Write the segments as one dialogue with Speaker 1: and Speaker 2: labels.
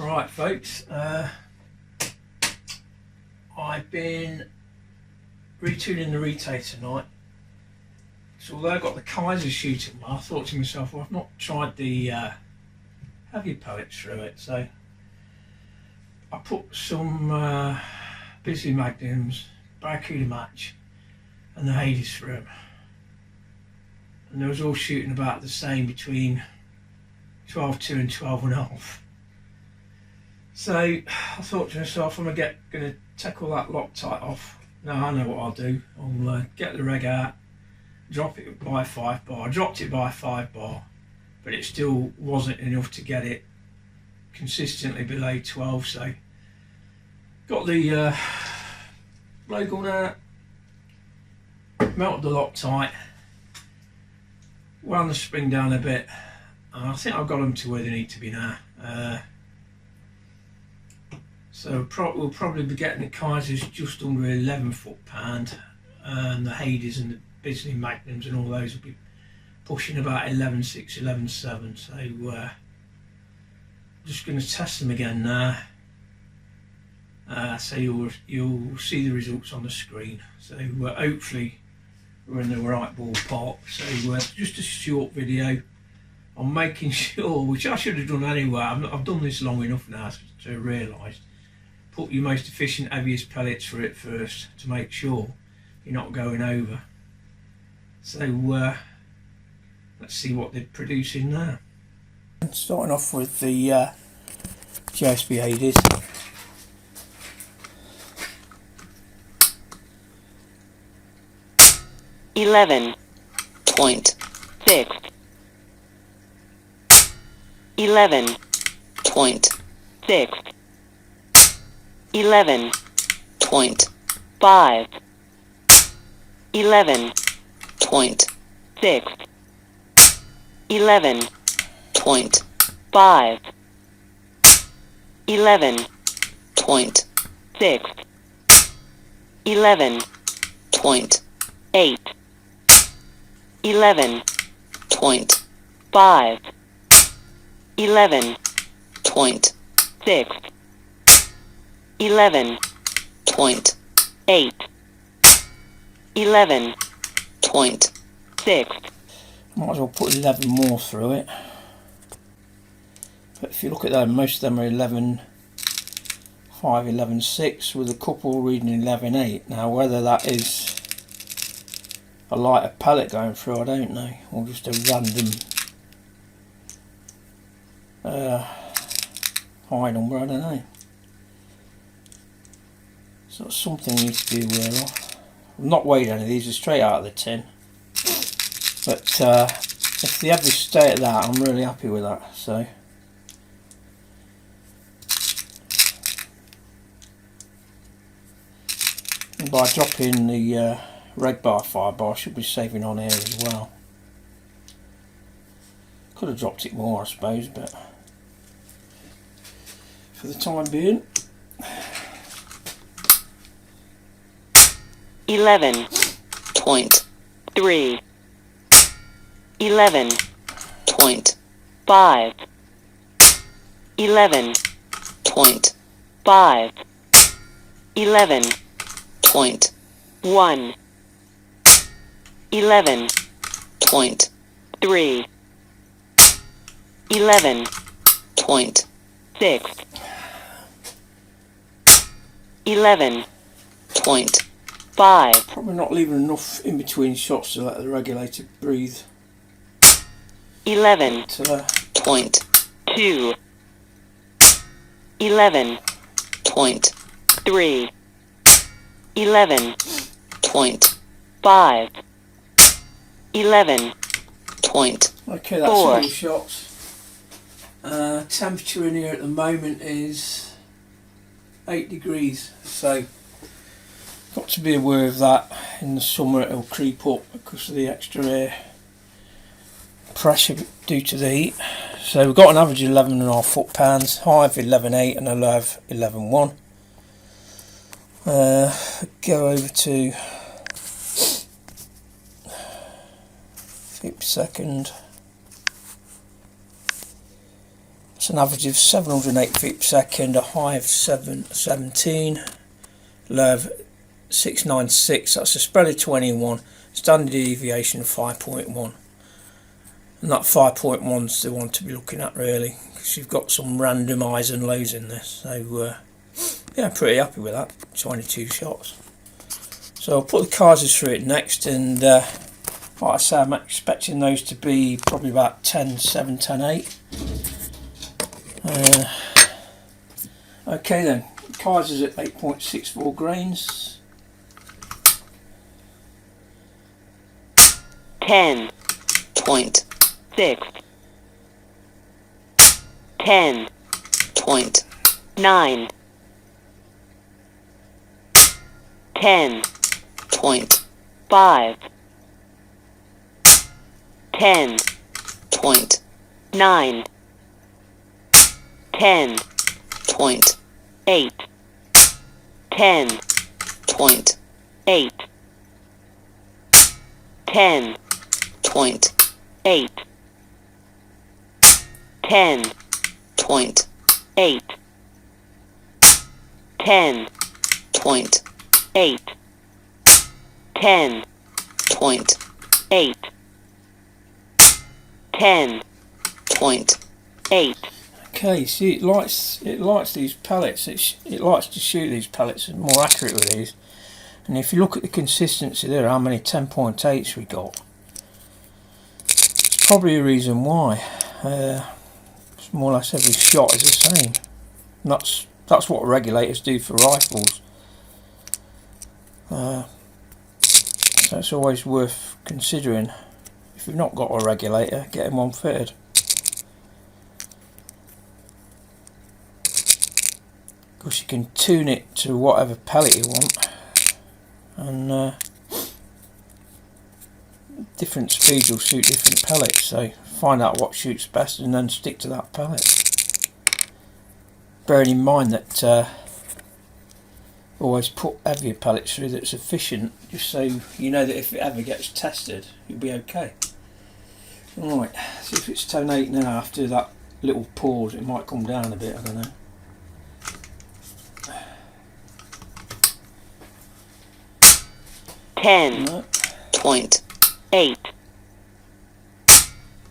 Speaker 1: Alright folks, I've been retuning the Retay tonight. So although I got the Kaiser shooting one, I thought to myself, well, I've not tried the heavy pellets through it, so I put some busy magnums, Barracuda match and the Hades through them, and they was all shooting about the same, between 12.2 and 12.5. So I thought to myself, I'm going to take all that Loctite off. Now I know what I'll do. I'll get the reg out, drop it by 5 bar. I dropped it by 5 bar, but it still wasn't enough to get it consistently below 12. So got the blowgun out, melted the Loctite, wound the spring down a bit, and I think I've got them to where they need to be now. So we'll probably be getting the Kaisers just under 11 foot-pound, and the Hades and the Bisley Magnums and all those will be pushing about 11.6, 11.7. So just going to test them again now. So you'll see the results on the screen. So hopefully we're in the right ballpark. So just a short video on making sure, which I should have done anyway. I've done this long enough now to realise. Put your most efficient, heaviest pellets for it first to make sure you're not going over. So let's see what they're producing now. Starting off with the GSB Hades.
Speaker 2: .6 11.6 11.5 11.6 11.5 11.6 11.8 11.5 11.6 11.8 11.6.
Speaker 1: Might as well put 11 more through it. But if you look at them, most of them are 11.5, 11.6, with a couple reading 11.8. Now whether that is a lighter pellet going through, I don't know, or just a random high number, I don't know. So that's something we need to be aware of. I've not weighed any of these, are straight out of the tin. But if they have this stay at that, I'm really happy with that. So and by dropping the reg bar 5 bar, I should be saving on air as well. Could have dropped it more, I suppose, but for the time being.
Speaker 2: 11.3 11.5 11.5 11.1 11.3 11.6 11.5.
Speaker 1: Probably not leaving enough in between shots to let the regulator breathe.
Speaker 2: 11.2 11.3 11.5 11.
Speaker 1: Okay, that's all the shots. Temperature in here at the moment is 8 degrees, so got to be aware of that. In the summer it'll creep up because of the extra air pressure due to the heat. So we've got an average of 11.5 foot-pounds, high of 11.8 and a low of 11.1. Go over to feet per second. It's an average of 708 feet per second, a high of 717, low of 696. That's a spread of 21, standard deviation of 5.1. And that 5.1 is the one to be looking at really, because you've got some random highs and lows in this. So yeah, I'm pretty happy with that. 22 shots. So I'll put the kaizers through it next, and like I say, I'm expecting those to be probably about 10.7, 10.8. Okay then, kaizers at 8.64 grains.
Speaker 2: 10.6 10.9 10.5 10.9 10.8 10.8 10.8 10.8 10.8 10.8 10.8.
Speaker 1: Okay, see, it likes these pellets. It likes to shoot these pellets more accurate with these. And if you look at the consistency there, how many 10.8s we got, it's probably a reason why. It's more or less every shot is the same. And that's what regulators do for rifles. So it's always worth considering. If you've not got a regulator, getting one fitted. Because you can tune it to whatever pellet you want, and different speeds will suit different pellets, so find out what shoots best and then stick to that pellet. Bearing in mind that always put heavier pellets through that's efficient, just so you know that if it ever gets tested you'll be okay. Right, see if it's 10.8 now. After that little pause it might come down a bit, I don't know.
Speaker 2: 10.8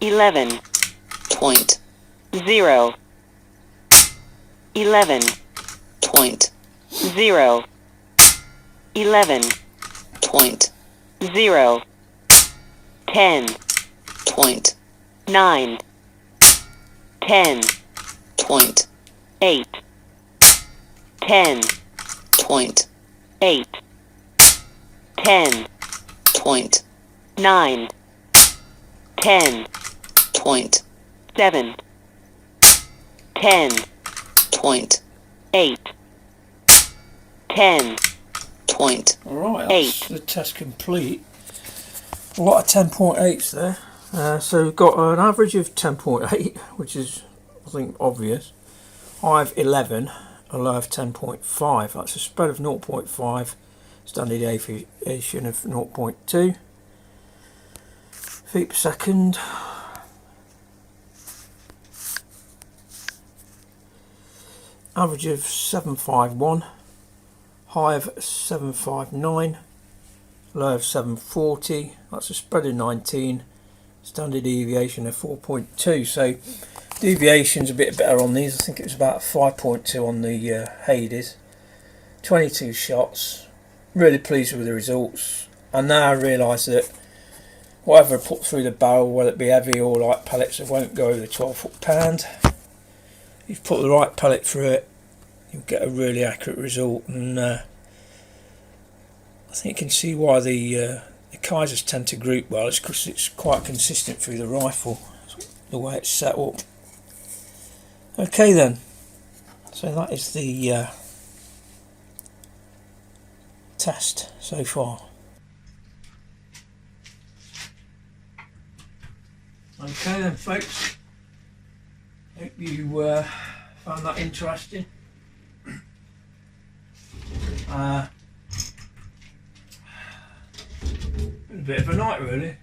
Speaker 2: 11.0 11.0 11.0 10.9 10.8 10.8 10.9 10.7 10.8 10.8.
Speaker 1: Alright, that's the test complete. A lot of 10.8s there. So we've got an average of 10.8, which is, I think, obvious. High of 11, a low of 10.5. That's a spread of 0.5, standard deviation of 0.2 feet per second. Average of 751, high of 759, low of 740. That's a spread of 19, standard deviation of 4.2. So deviation's a bit better on these. I think it was about 5.2 on the Hades. 22 shots. Really pleased with the results. And now I realise that whatever I put through the barrel, whether it be heavy or light pellets, it won't go over the 12 foot-pound. If you put the right pellet through it, you'll get a really accurate result. And I think you can see why the kaizers tend to group well. It's because it's quite consistent through the rifle, the way it's set up. Okay then, so that is the test so far. Okay then folks, hope you found that interesting. Been a bit of a night really.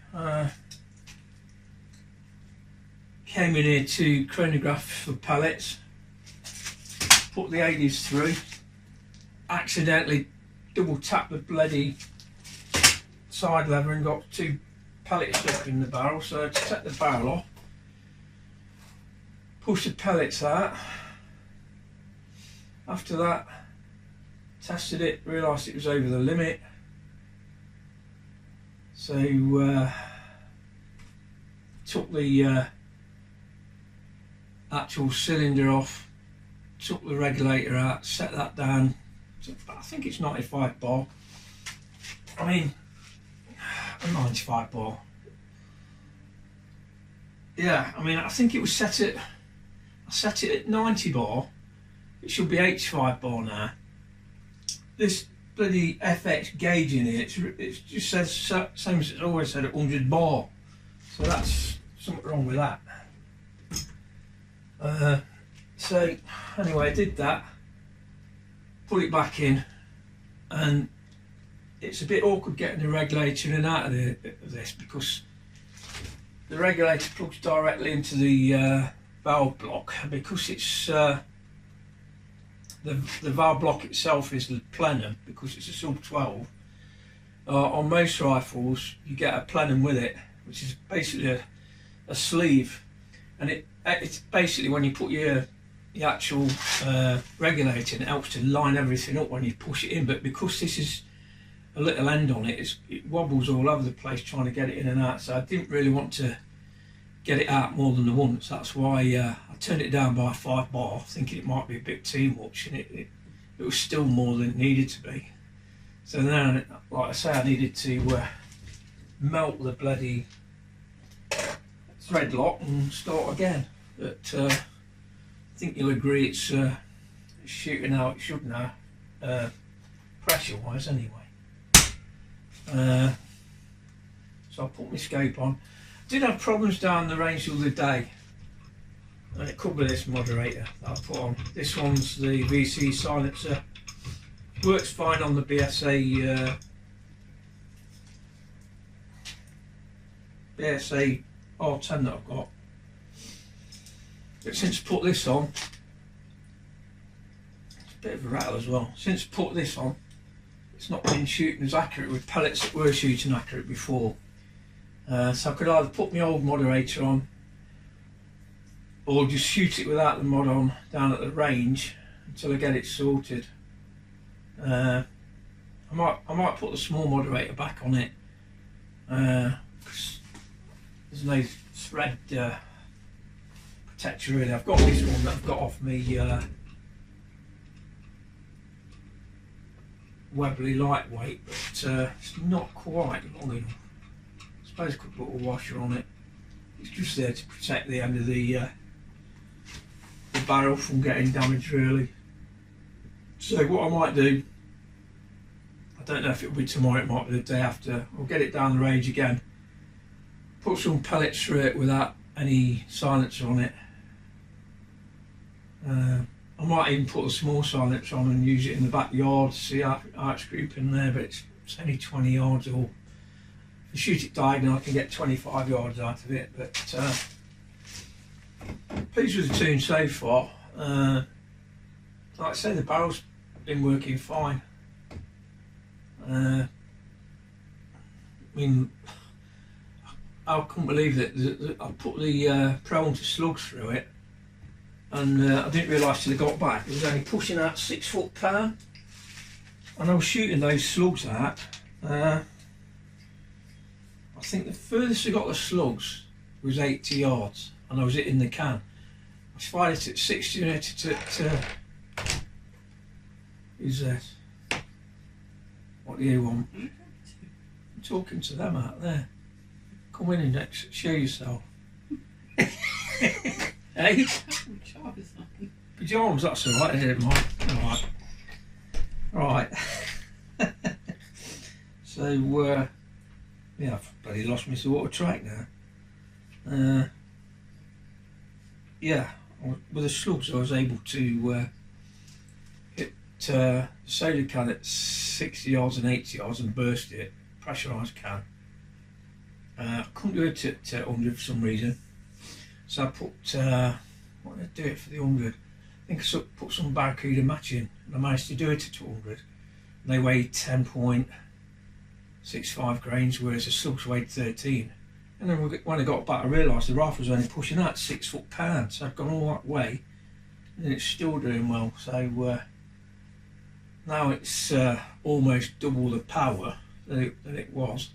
Speaker 1: came in here to chronograph for pellets, put the 80s through, accidentally double tapped the bloody side lever and got 2 pellets stuck in the barrel, so to take the barrel off, push the pellets out. After that, tested it, realised it was over the limit, so took the actual cylinder off, took the regulator out, set that down. I think it's 95 bar. I mean, a 95 bar. Yeah, I mean, I think it was set at, I set it at 90 bar. It should be 85 bar now. This bloody FX gauge in here, it just says, same as it's always said, at 100 bar. So that's something wrong with that. So anyway, I did that, put it back in, and it's a bit awkward getting the regulator in and out of this, because the regulator plugs directly into the valve block, and because it's the valve block itself is the plenum, because it's a sub 12. On most rifles you get a plenum with it, which is basically a sleeve, and it's basically when you put your actual regulator in, it helps to line everything up when you push it in. But because this is a little end on it, it wobbles all over the place trying to get it in and out, so I didn't really want to get it out more than the once. That's why I turned it down by 5 bar, thinking it might be a bit too much, and it was still more than it needed to be. So then, like I say, I needed to melt the bloody thread lock and start again. But I think you'll agree it's shooting how it should now, pressure wise anyway. So I put my scope on. Did have problems down the range the other day, and it could be this moderator that I put on. This one's the VC silencer, works fine on the BSA BSA R10 that I've got, but since I put this on, it's a bit of a rattle as well. Since I put this on, it's not been shooting as accurate with pellets that were shooting accurate before. So I could either put my old moderator on, or just shoot it without the mod on down at the range until I get it sorted. I might put the small moderator back on it, because there's no thread protector really. I've got this one that I've got off me Webley lightweight, but it's not quite long enough. I suppose I could put a washer on it. It's just there to protect the end of the barrel from getting damaged really. So what I might do, I don't know if it'll be tomorrow, it might be the day after, I'll get it down the range again, put some pellets through it without any silencer on it. I might even put a small silencer on and use it in the backyard to see how it's grouping there, but it's only 20 yards, or if I shoot it diagonal I can get 25 yards out of it. But pleased with the tune so far. Like I say, the barrel's been working fine. I mean, I couldn't believe that I put the prone to slugs through it, and I didn't realise till I got back it was only pushing out 6 foot power, and I was shooting those slugs out. I think the furthest I got the slugs was 80 yards, and I was hitting the can. I fired it at 60 minutes to who's this? What do you want? I'm talking to them out there. Come in and show yourself. Hey? Pyjamas, that's alright, isn't it, Mike? Alright. Right. So, yeah, I've bloody lost my sort of track now. Yeah, with the slugs I was able to hit the solar can at 60 yards and 80 yards and burst it, pressurised can. I couldn't do it at 100 for some reason, So I put, what did I do it for the 100? I think I put some Barracuda match in, and I managed to do it at 200. They weighed 10.65 grains, whereas the slugs weighed 13. And then when I got back, I realised the rifle was only pushing out 6 foot-pounds. So I've gone all that way, and it's still doing well. So now it's almost double the power that it was.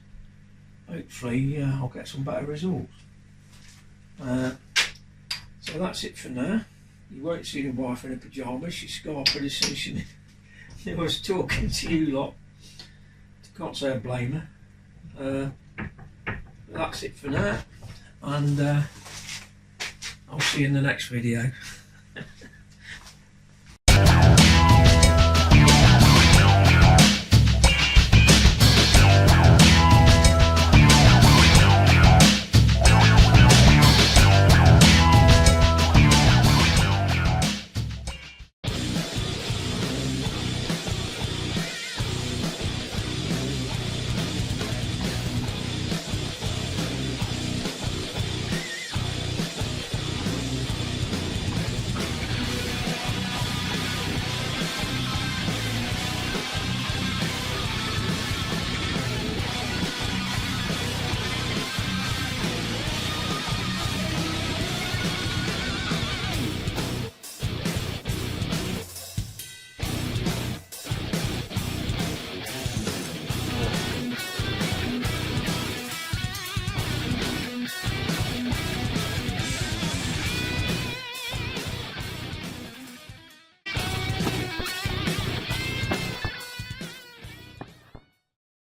Speaker 1: Hopefully I'll get some better results. So that's it for now. You won't see the wife in her pyjamas. She's scarpered as soon as she was talking to you lot. Can't say I blame her. That's it for now, and I'll see you in the next video.